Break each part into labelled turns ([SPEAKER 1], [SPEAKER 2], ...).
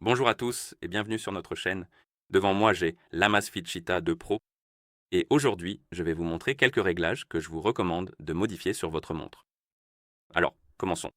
[SPEAKER 1] Bonjour à tous et bienvenue sur notre chaîne. Devant moi, j'ai l'Amazfit Cheetah 2 Pro et aujourd'hui, je vais vous montrer quelques réglages que je vous recommande de modifier sur votre montre. Alors, commençons.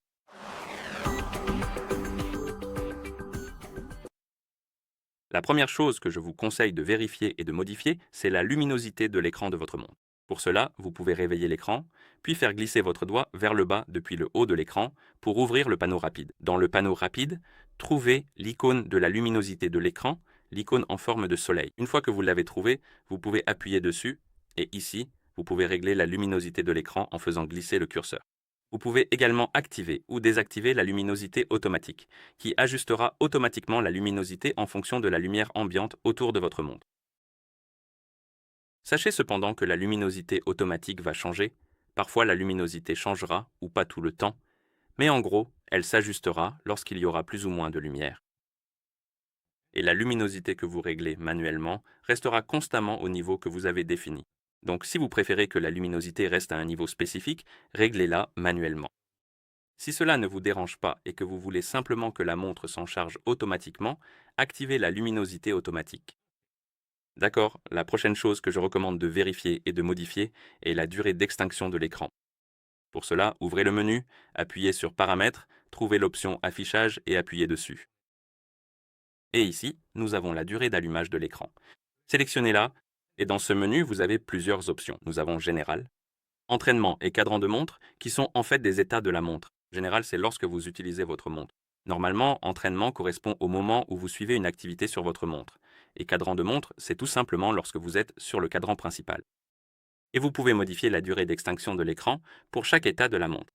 [SPEAKER 1] La première chose que je vous conseille de vérifier et de modifier, c'est la luminosité de l'écran de votre montre. Pour cela, vous pouvez réveiller l'écran, puis faire glisser votre doigt vers le bas depuis le haut de l'écran pour ouvrir le panneau rapide. Dans le panneau rapide, trouvez l'icône de la luminosité de l'écran, l'icône en forme de soleil. Une fois que vous l'avez trouvé, vous pouvez appuyer dessus et ici, vous pouvez régler la luminosité de l'écran en faisant glisser le curseur. Vous pouvez également activer ou désactiver la luminosité automatique, qui ajustera automatiquement la luminosité en fonction de la lumière ambiante autour de votre montre. Sachez cependant que la luminosité automatique va changer, parfois la luminosité changera, ou pas tout le temps, mais en gros, elle s'ajustera lorsqu'il y aura plus ou moins de lumière. Et la luminosité que vous réglez manuellement restera constamment au niveau que vous avez défini. Donc si vous préférez que la luminosité reste à un niveau spécifique, réglez-la manuellement. Si cela ne vous dérange pas et que vous voulez simplement que la montre s'en charge automatiquement, activez la luminosité automatique. D'accord, la prochaine chose que je recommande de vérifier et de modifier est la durée d'extinction de l'écran. Pour cela, ouvrez le menu, appuyez sur Paramètres, trouvez l'option Affichage et appuyez dessus. Et ici, nous avons la durée d'allumage de l'écran. Sélectionnez-la et dans ce menu, vous avez plusieurs options. Nous avons Général, Entraînement et cadran de montre qui sont en fait des états de la montre. Général, c'est lorsque vous utilisez votre montre. Normalement, entraînement correspond au moment où vous suivez une activité sur votre montre. Et cadran de montre, c'est tout simplement lorsque vous êtes sur le cadran principal. Et vous pouvez modifier la durée d'extinction de l'écran pour chaque état de la montre.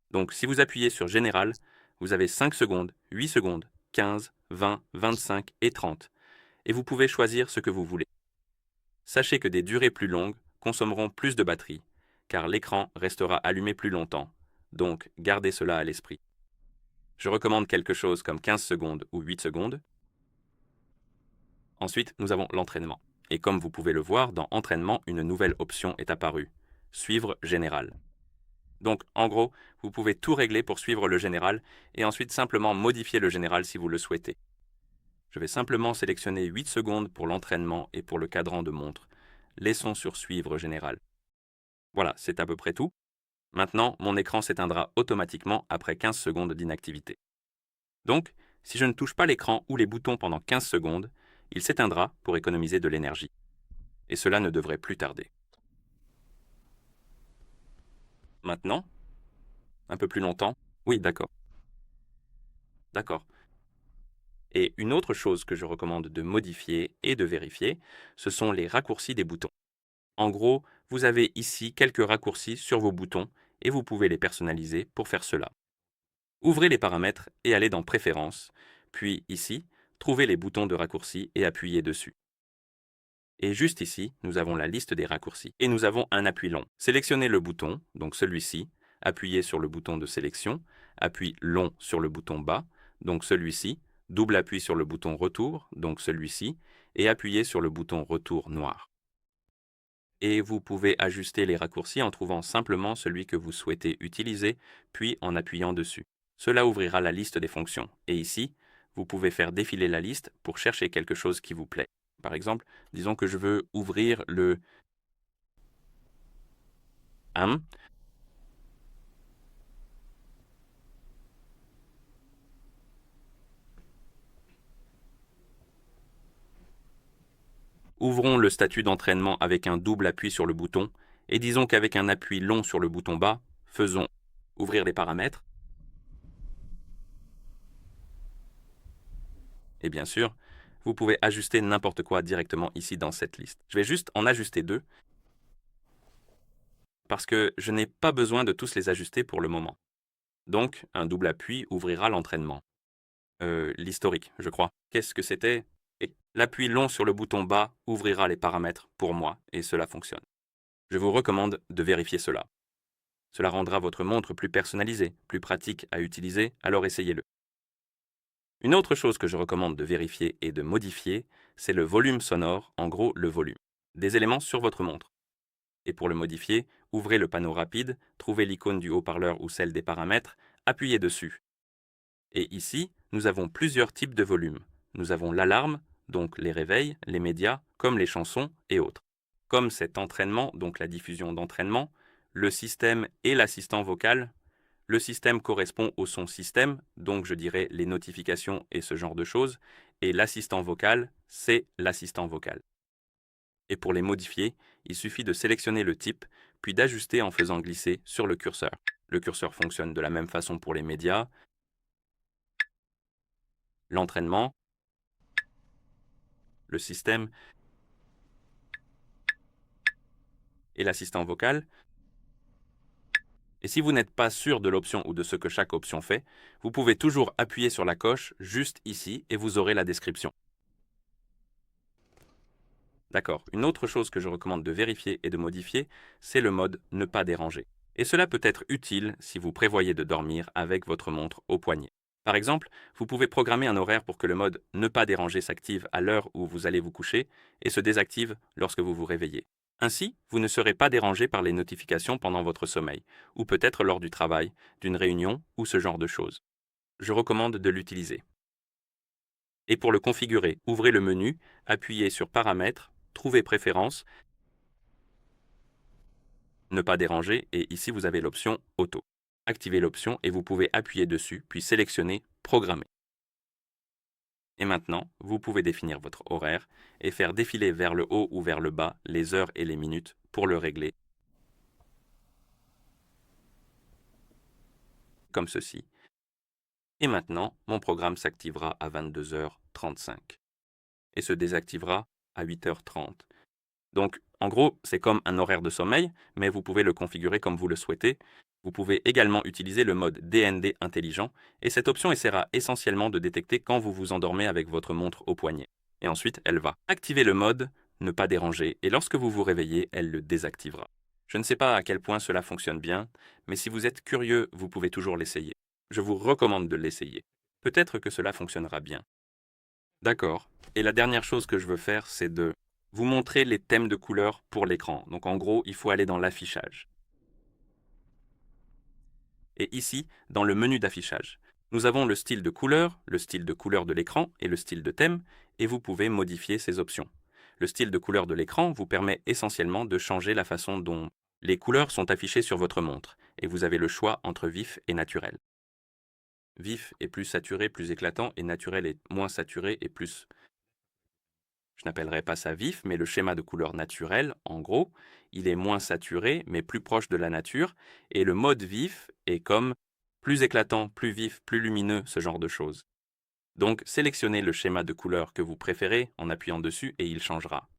[SPEAKER 1] Donc si vous appuyez sur Général, vous avez 5 secondes, 8 secondes, 15, 20, 25 et 30. Et vous pouvez choisir ce que vous voulez. Sachez que des durées plus longues consommeront plus de batterie, car l'écran restera allumé plus longtemps. Donc gardez cela à l'esprit. Je recommande quelque chose comme 15 secondes ou 8 secondes. Ensuite, nous avons l'entraînement. Et comme vous pouvez le voir, dans Entraînement, une nouvelle option est apparue. Suivre général. Donc, en gros, vous pouvez tout régler pour suivre le général et ensuite simplement modifier le général si vous le souhaitez. Je vais simplement sélectionner 8 secondes pour l'entraînement et pour le cadran de montre. Laissons sur Suivre général. Voilà, c'est à peu près tout. Maintenant, mon écran s'éteindra automatiquement après 15 secondes d'inactivité. Donc, si je ne touche pas l'écran ou les boutons pendant 15 secondes, il s'éteindra pour économiser de l'énergie. Et cela ne devrait plus tarder. Maintenant, un peu plus longtemps. Oui, d'accord. D'accord. Et une autre chose que je recommande de modifier et de vérifier, ce sont les raccourcis des boutons. En gros, vous avez ici quelques raccourcis sur vos boutons et vous pouvez les personnaliser pour faire cela. Ouvrez les paramètres et allez dans Préférences, puis ici, trouvez les boutons de raccourcis et appuyez dessus. Et juste ici, nous avons la liste des raccourcis. Et nous avons un appui long. Sélectionnez le bouton, donc celui-ci, appuyez sur le bouton de sélection, appui long sur le bouton bas, donc celui-ci, double appui sur le bouton retour, donc celui-ci, et appuyez sur le bouton retour noir. Et vous pouvez ajuster les raccourcis en trouvant simplement celui que vous souhaitez utiliser, puis en appuyant dessus. Cela ouvrira la liste des fonctions. Et ici, vous pouvez faire défiler la liste pour chercher quelque chose qui vous plaît. Par exemple, disons que je veux ouvrir le AM. Ouvrons le statut d'entraînement avec un double appui sur le bouton, et disons qu'avec un appui long sur le bouton bas, faisons ouvrir les paramètres. Et bien sûr, vous pouvez ajuster n'importe quoi directement ici dans cette liste. Je vais juste en ajuster deux, parce que je n'ai pas besoin de tous les ajuster pour le moment. Donc, un double appui ouvrira l'entraînement. L'historique, je crois. Qu'est-ce que c'était? Et l'appui long sur le bouton bas ouvrira les paramètres pour moi, et cela fonctionne. Je vous recommande de vérifier cela. Cela rendra votre montre plus personnalisée, plus pratique à utiliser, alors essayez-le. Une autre chose que je recommande de vérifier et de modifier, c'est le volume sonore, en gros le volume, des éléments sur votre montre. Et pour le modifier, ouvrez le panneau rapide, trouvez l'icône du haut-parleur ou celle des paramètres, appuyez dessus. Et ici, nous avons plusieurs types de volumes. Nous avons l'alarme, donc les réveils, les médias, comme les chansons et autres. Comme cet entraînement, donc la diffusion d'entraînement, le système et l'assistant vocal. Le système correspond au son système, donc je dirais les notifications et ce genre de choses, et l'assistant vocal, c'est l'assistant vocal. Et pour les modifier, il suffit de sélectionner le type, puis d'ajuster en faisant glisser sur le curseur. Le curseur fonctionne de la même façon pour les médias, l'entraînement, le système et l'assistant vocal. Et si vous n'êtes pas sûr de l'option ou de ce que chaque option fait, vous pouvez toujours appuyer sur la coche juste ici et vous aurez la description. D'accord. Une autre chose que je recommande de vérifier et de modifier, c'est le mode ne pas déranger. Et cela peut être utile si vous prévoyez de dormir avec votre montre au poignet. Par exemple, vous pouvez programmer un horaire pour que le mode ne pas déranger s'active à l'heure où vous allez vous coucher et se désactive lorsque vous vous réveillez. Ainsi, vous ne serez pas dérangé par les notifications pendant votre sommeil, ou peut-être lors du travail, d'une réunion ou ce genre de choses. Je recommande de l'utiliser. Et pour le configurer, ouvrez le menu, appuyez sur Paramètres, trouvez Préférences, ne pas déranger et ici vous avez l'option Auto. Activez l'option et vous pouvez appuyer dessus puis sélectionner Programmer. Et maintenant, vous pouvez définir votre horaire et faire défiler vers le haut ou vers le bas les heures et les minutes pour le régler, comme ceci. Et maintenant, mon programme s'activera à 22h35 et se désactivera à 8h30. Donc, en gros, c'est comme un horaire de sommeil, mais vous pouvez le configurer comme vous le souhaitez. Vous pouvez également utiliser le mode DND intelligent, et cette option essaiera essentiellement de détecter quand vous vous endormez avec votre montre au poignet. Et ensuite, elle va activer le mode ne pas déranger, et lorsque vous vous réveillez, elle le désactivera. Je ne sais pas à quel point cela fonctionne bien, mais si vous êtes curieux, vous pouvez toujours l'essayer. Je vous recommande de l'essayer. Peut-être que cela fonctionnera bien. D'accord. Et la dernière chose que je veux faire, c'est de vous montrer les thèmes de couleurs pour l'écran. Donc en gros, il faut aller dans l'affichage. Et ici, dans le menu d'affichage, nous avons le style de couleur de l'écran et le style de thème, et vous pouvez modifier ces options. Le style de couleur de l'écran vous permet essentiellement de changer la façon dont les couleurs sont affichées sur votre montre, et vous avez le choix entre vif et naturel. Vif est plus saturé, plus éclatant, et naturel est moins saturé et plus... Je n'appellerai pas ça vif, mais le schéma de couleur naturel, en gros, il est moins saturé, mais plus proche de la nature, et le mode vif est comme plus éclatant, plus vif, plus lumineux, ce genre de choses. Donc, sélectionnez le schéma de couleur que vous préférez en appuyant dessus et il changera.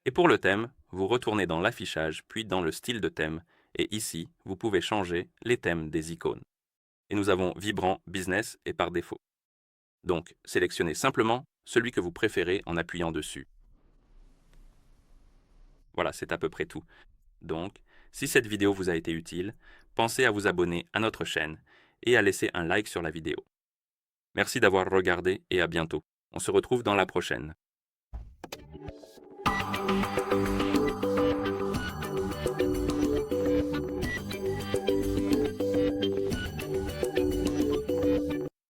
[SPEAKER 1] Et pour le thème, vous retournez dans l'affichage, puis dans le style de thème, et ici, vous pouvez changer les thèmes des icônes. Et nous avons vibrant, business et par défaut. Donc, sélectionnez simplement celui que vous préférez en appuyant dessus. Voilà, c'est à peu près tout. Donc, si cette vidéo vous a été utile, pensez à vous abonner à notre chaîne et à laisser un like sur la vidéo. Merci d'avoir regardé et à bientôt. On se retrouve dans la prochaine.